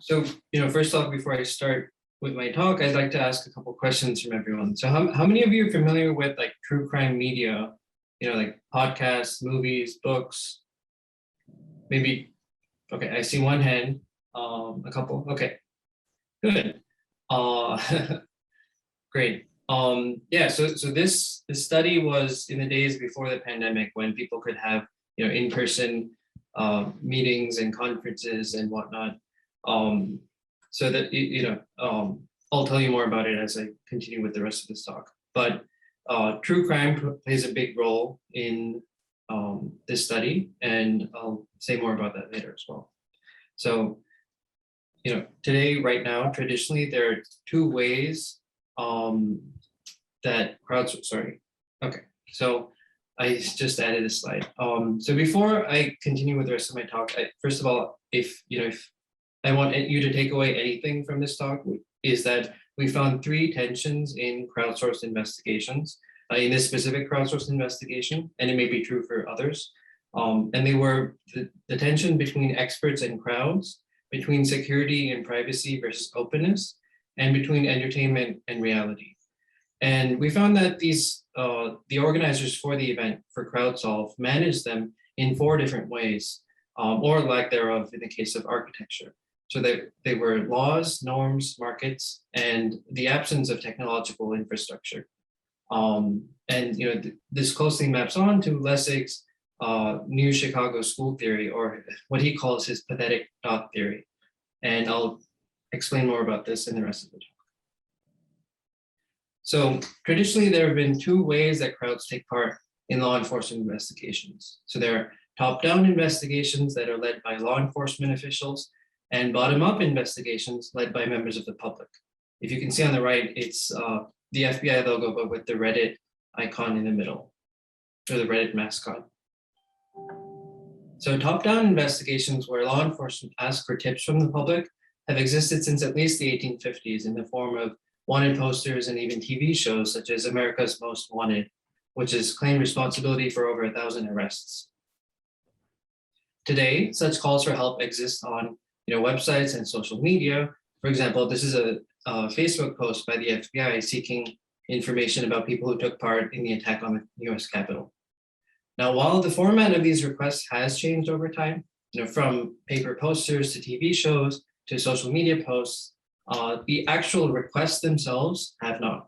So, first off, before I start with my talk, I'd like to ask a couple questions from everyone. So how many of you are familiar with like true crime media, like podcasts, movies, books? Maybe, okay, I see one hand, a couple, okay, good. Great. Yeah, so this study was in the days before the pandemic when people could have, in-person meetings and conferences and whatnot. So that, I'll tell you more about it as I continue with the rest of this talk. But true crime plays a big role in this study, and I'll say more about that later as well. So, today, right now, traditionally, there are two ways that crowdsourcing, okay, so I just added a slide. So before I continue with the rest of my talk, first of all, if I want you to take away anything from this talk, is that we found three tensions in crowdsourced investigations, in this specific crowdsourced investigation, and it may be true for others. And they were the tension between experts and crowds, between security and privacy versus openness, and between entertainment and reality. And we found that these, the organizers for the event, for CrowdSolve, managed them in 4 different ways, or lack thereof in the case of architecture. So they were laws, norms, markets, and the absence of technological infrastructure. And this closely maps on to Lessig's New Chicago School theory, or what he calls his pathetic dot theory. And I'll explain more about this in the rest of the talk. So traditionally, there have been 2 ways that crowds take part in law enforcement investigations. So there are top-down investigations that are led by law enforcement officials, and bottom-up investigations led by members of the public. If you can see on the right, it's the FBI logo, but with the Reddit icon in the middle, or the Reddit mascot. So top-down investigations where law enforcement asks for tips from the public have existed since at least the 1850s in the form of wanted posters and even TV shows such as America's Most Wanted, which has claimed responsibility for over 1,000 arrests. Today, such calls for help exist on websites and social media. For example, this is a Facebook post by the FBI seeking information about people who took part in the attack on the US Capitol. Now, while the format of these requests has changed over time, from paper posters to TV shows to social media posts, the actual requests themselves have not.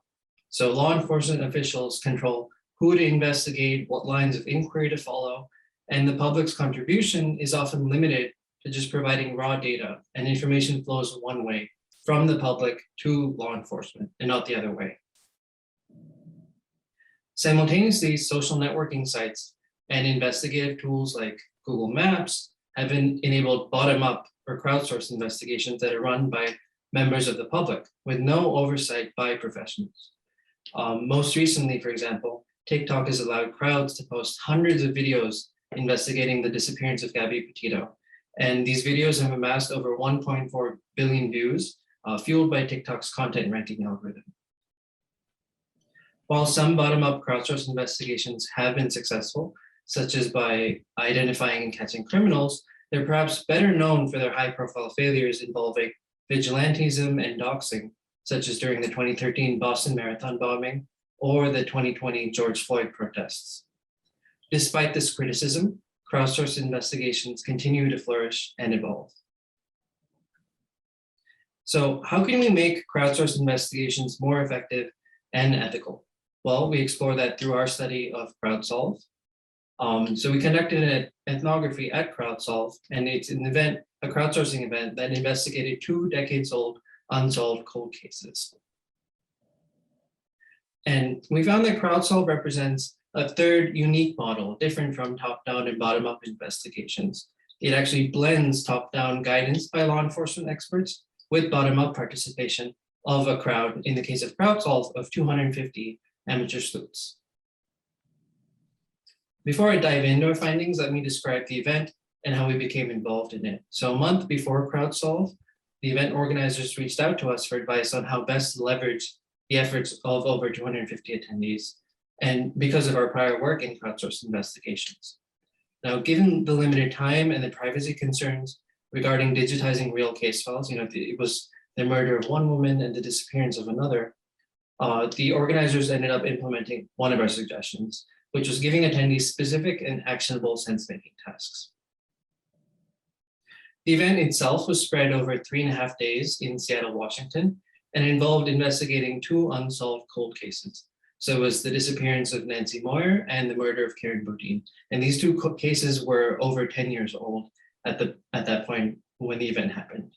So law enforcement officials control who to investigate, what lines of inquiry to follow, and the public's contribution is often limited to just providing raw data, and information flows one way from the public to law enforcement and not the other way. Simultaneously, social networking sites and investigative tools like Google Maps have enabled bottom-up or crowdsourced investigations that are run by members of the public with no oversight by professionals. Most recently, for example, TikTok has allowed crowds to post hundreds of videos investigating the disappearance of Gabby Petito. And these videos have amassed over 1.4 billion views, fueled by TikTok's content ranking algorithm. While some bottom-up crowdsourced investigations have been successful, such as by identifying and catching criminals, they're perhaps better known for their high-profile failures involving vigilantism and doxing, such as during the 2013 Boston Marathon bombing or the 2020 George Floyd protests. Despite this criticism, crowdsourced investigations continue to flourish and evolve. So how can we make crowdsourced investigations more effective and ethical? Well, we explore that through our study of CrowdSolve. So we conducted an ethnography at CrowdSolve, and it's an event, a crowdsourcing event that investigated 2 decades-old unsolved cold cases. And we found that CrowdSolve represents a third unique model, different from top-down and bottom-up investigations. It actually blends top-down guidance by law enforcement experts with bottom-up participation of a crowd, in the case of CrowdSolve, of 250 amateur sleuths. Before I dive into our findings, let me describe the event and how we became involved in it. So a month before CrowdSolve, the event organizers reached out to us for advice on how best to leverage the efforts of over 250 attendees, and because of our prior work in crowdsourced investigations. Now, given the limited time and the privacy concerns, regarding digitizing real case files. It was the murder of one woman and the disappearance of another. The organizers ended up implementing one of our suggestions, which was giving attendees specific and actionable sense-making tasks. The event itself was spread over 3.5 days in Seattle, Washington, and involved investigating 2 unsolved cold cases. So it was the disappearance of Nancy Moyer and the murder of Karen Bodine. And these 2 cases were over 10 years old at that point when the event happened.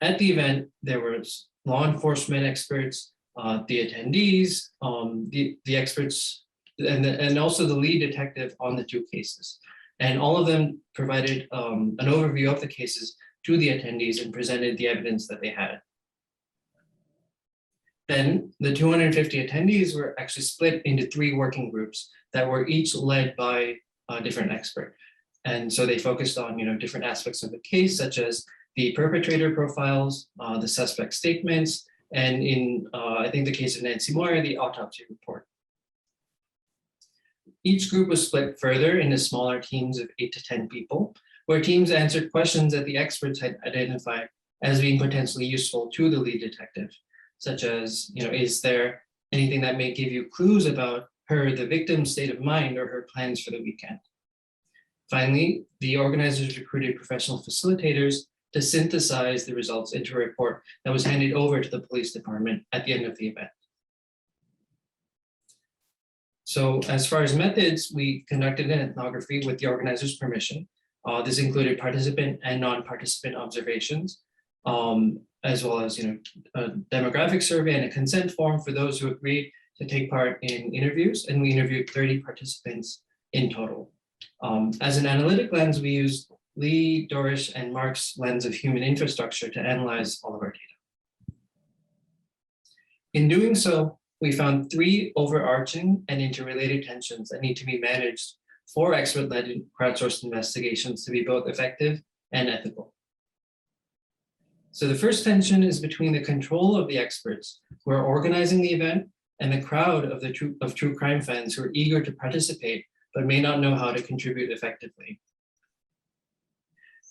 At the event, there was law enforcement experts, the attendees, the experts, and also the lead detective on the 2 cases. And all of them provided an overview of the cases to the attendees and presented the evidence that they had. Then the 250 attendees were actually split into 3 working groups that were each led by a different expert. And so they focused on different aspects of the case, such as the perpetrator profiles, the suspect statements, and in I think the case of Nancy Moyer, the autopsy report. Each group was split further into smaller teams of 8 to 10 people, where teams answered questions that the experts had identified as being potentially useful to the lead detective, such as, is there anything that may give you clues about her, the victim's state of mind, or her plans for the weekend? Finally, the organizers recruited professional facilitators to synthesize the results into a report that was handed over to the police department at the end of the event. So as far as methods, we conducted an ethnography with the organizer's permission. This included participant and non-participant observations, as well as a demographic survey and a consent form for those who agreed to take part in interviews. And we interviewed 30 participants in total. As an analytic lens, we used Lee, Dorish, and Mark's lens of human infrastructure to analyze all of our data. In doing so, we found 3 overarching and interrelated tensions that need to be managed for expert-led crowdsourced investigations to be both effective and ethical. So the first tension is between the control of the experts who are organizing the event and the crowd of true crime fans who are eager to participate but may not know how to contribute effectively.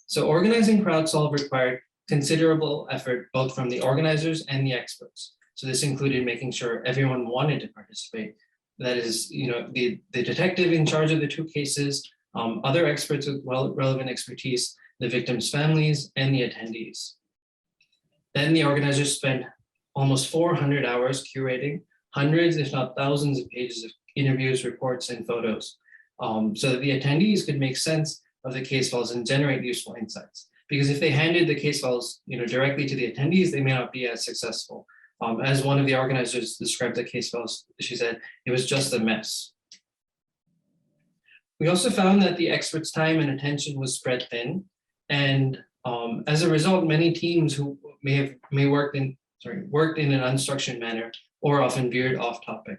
So organizing CrowdSolve required considerable effort both from the organizers and the experts. So this included making sure everyone wanted to participate. That is, the detective in charge of the 2 cases, other experts with relevant expertise, the victims' families, and the attendees. Then the organizers spent almost 400 hours curating hundreds, if not thousands, of pages of interviews, reports, and photos, so that the attendees could make sense of the case files and generate useful insights. Because if they handed the case files directly to the attendees, they may not be as successful. As one of the organizers described the case files, she said, it was just a mess. We also found that the experts' time and attention was spread thin. And as a result, many teams who may worked in an unstructured manner or often veered off topic.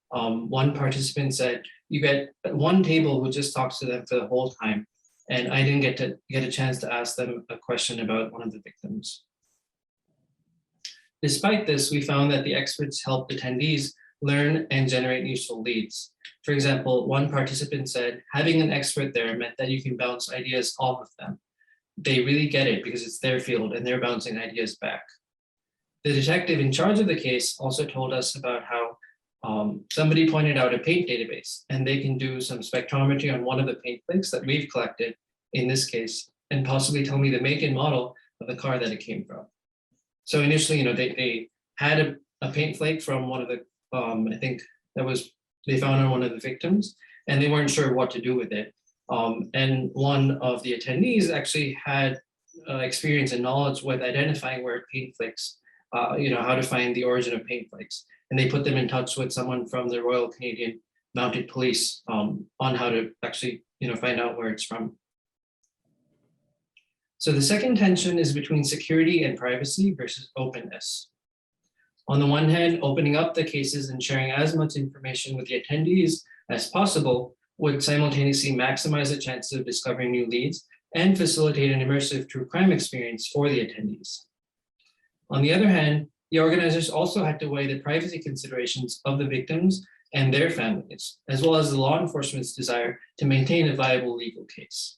One participant said, you get one table who just talks to them for the whole time. And I didn't get a chance to ask them a question about one of the victims. Despite this, we found that the experts helped attendees learn and generate useful leads. For example, one participant said, having an expert there meant that you can bounce ideas off of them. They really get it because it's their field and they're bouncing ideas back. The detective in charge of the case also told us about how somebody pointed out a paint database, and they can do some spectrometry on one of the paint flakes that we've collected in this case, and possibly tell me the make and model of the car that it came from. So initially, they had a paint flake from one of the, I think that was, they found on one of the victims, and they weren't sure what to do with it. And one of the attendees actually had experience and knowledge with identifying where paint flakes, how to find the origin of paint flakes. And they put them in touch with someone from the Royal Canadian Mounted Police on how to actually, find out where it's from. So the second tension is between security and privacy versus openness. On the one hand, opening up the cases and sharing as much information with the attendees as possible would simultaneously maximize the chances of discovering new leads and facilitate an immersive true crime experience for the attendees. On the other hand, the organizers also had to weigh the privacy considerations of the victims and their families, as well as the law enforcement's desire to maintain a viable legal case.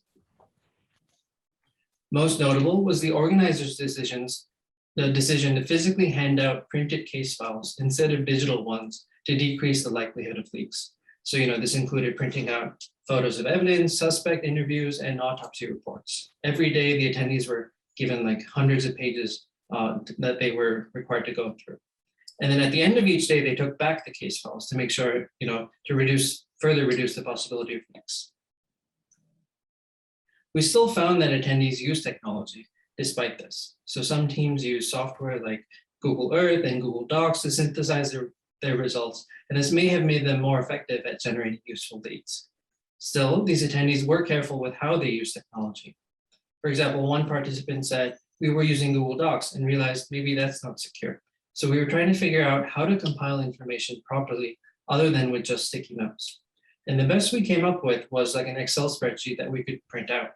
Most notable was the organizers' the decision to physically hand out printed case files instead of digital ones to decrease the likelihood of leaks. So, this included printing out photos of evidence, suspect interviews, and autopsy reports. Every day, the attendees were given like hundreds of pages that they were required to go through. And then at the end of each day, they took back the case files to make sure, to further reduce the possibility of leaks. We still found that attendees use technology despite this. So some teams use software like Google Earth and Google Docs to synthesize their results, and this may have made them more effective at generating useful leads. Still, these attendees were careful with how they use technology. For example, one participant said, "We were using Google Docs and realized maybe that's not secure. So we were trying to figure out how to compile information properly other than with just sticky notes. And the best we came up with was like an Excel spreadsheet that we could print out."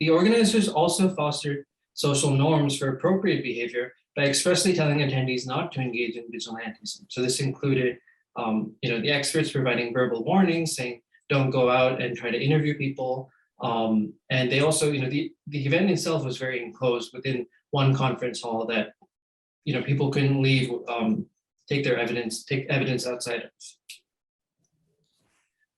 The organizers also fostered social norms for appropriate behavior by expressly telling attendees not to engage in vigilantism. So this included, the experts providing verbal warnings, saying, "Don't go out and try to interview people." And they also, the event itself was very enclosed within one conference hall that, people couldn't leave, take evidence outside of.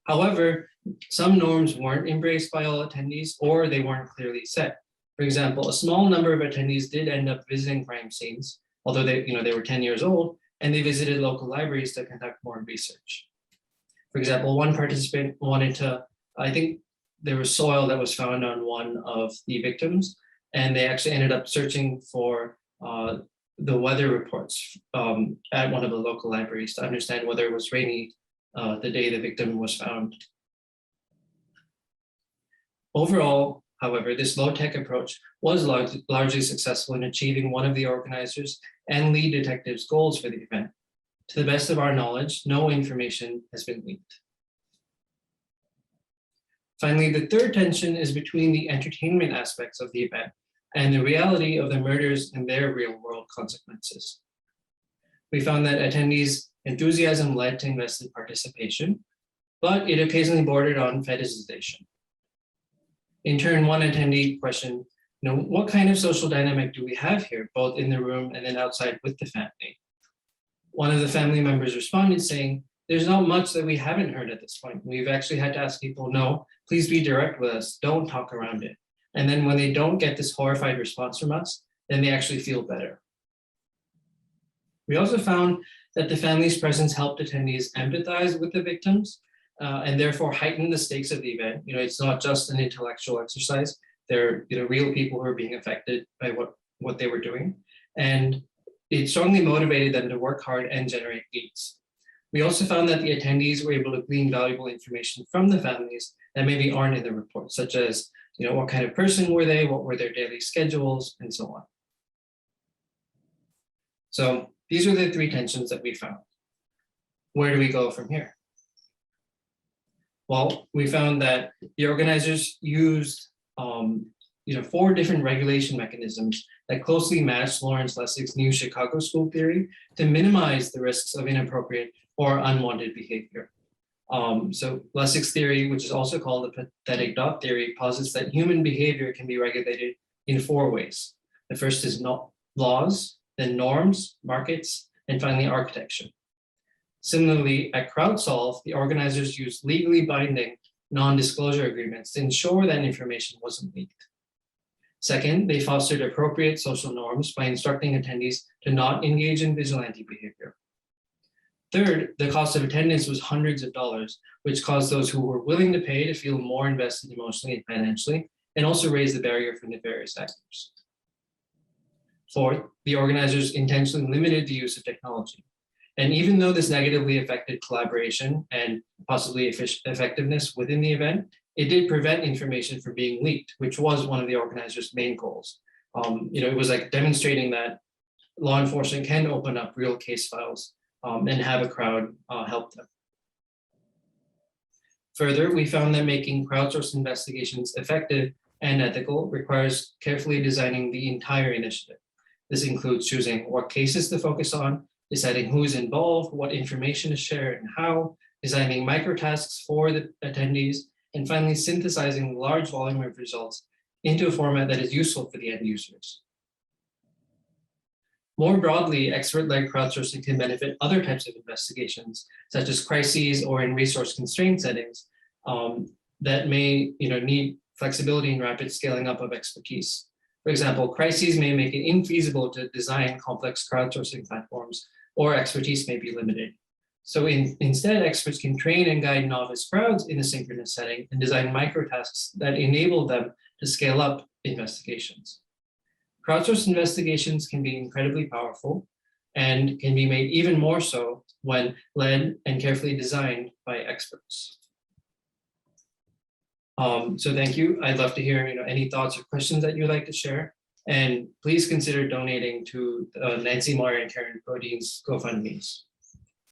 However, some norms weren't embraced by all attendees, or they weren't clearly set. For example, a small number of attendees did end up visiting crime scenes, although they were 10 years old, and they visited local libraries to conduct more research. For example, one participant wanted to, I think there was soil that was found on one of the victims, and they actually ended up searching for the weather reports at one of the local libraries to understand whether it was rainy the day the victim was found. Overall, however, this low-tech approach was largely successful in achieving one of the organizers and lead detectives' goals for the event. To the best of our knowledge, no information has been leaked. Finally, the third tension is between the entertainment aspects of the event and the reality of the murders and their real-world consequences. We found that attendees' enthusiasm led to invested participation, but it occasionally bordered on fetishization. In turn, one attendee questioned, what kind of social dynamic do we have here, both in the room and then outside with the family? One of the family members responded saying, "There's not much that we haven't heard at this point. We've actually had to ask people, no, please be direct with us, don't talk around it." And then when they don't get this horrified response from us, then they actually feel better. We also found that the family's presence helped attendees empathize with the victims, and therefore heighten the stakes of the event. It's not just an intellectual exercise. They're real people who are being affected by what they were doing. And it strongly motivated them to work hard and generate leads. We also found that the attendees were able to glean valuable information from the families that maybe aren't in the report, such as what kind of person were they, what were their daily schedules, and so on. So these are the three tensions that we found. Where do we go from here? Well, we found that the organizers used 4 different regulation mechanisms that closely matched Lawrence Lessig's new Chicago School theory to minimize the risks of inappropriate or unwanted behavior. So Lessig's theory, which is also called the pathetic dot theory, posits that human behavior can be regulated in 4 ways. The first is laws, then norms, markets, and finally architecture. Similarly, at CrowdSolve, the organizers used legally binding non-disclosure agreements to ensure that information wasn't leaked. Second, they fostered appropriate social norms by instructing attendees to not engage in vigilante behavior. Third, the cost of attendance was hundreds of dollars, which caused those who were willing to pay to feel more invested emotionally and financially, and also raised the barrier for nefarious actors. Fourth, the organizers intentionally limited the use of technology. And even though this negatively affected collaboration and possibly effectiveness within the event, it did prevent information from being leaked, which was one of the organizers' main goals. It was like demonstrating that law enforcement can open up real case files and have a crowd help them. Further, we found that making crowdsourced investigations effective and ethical requires carefully designing the entire initiative. This includes choosing what cases to focus on, deciding who is involved, what information to share and how, designing microtasks for the attendees, And finally, synthesizing large volume of results into a format that is useful for the end users. More broadly, expert-led crowdsourcing can benefit other types of investigations, such as crises or in resource-constrained settings that may need flexibility and rapid scaling up of expertise. For example, crises may make it infeasible to design complex crowdsourcing platforms, or expertise may be limited. So instead, experts can train and guide novice crowds in a synchronous setting and design microtasks that enable them to scale up investigations. Crowdsourced investigations can be incredibly powerful and can be made even more so when led and carefully designed by experts. So thank you. I'd love to hear any thoughts or questions that you'd like to share. And please consider donating to Nancy Moyer and Karen Bodine's GoFundMes.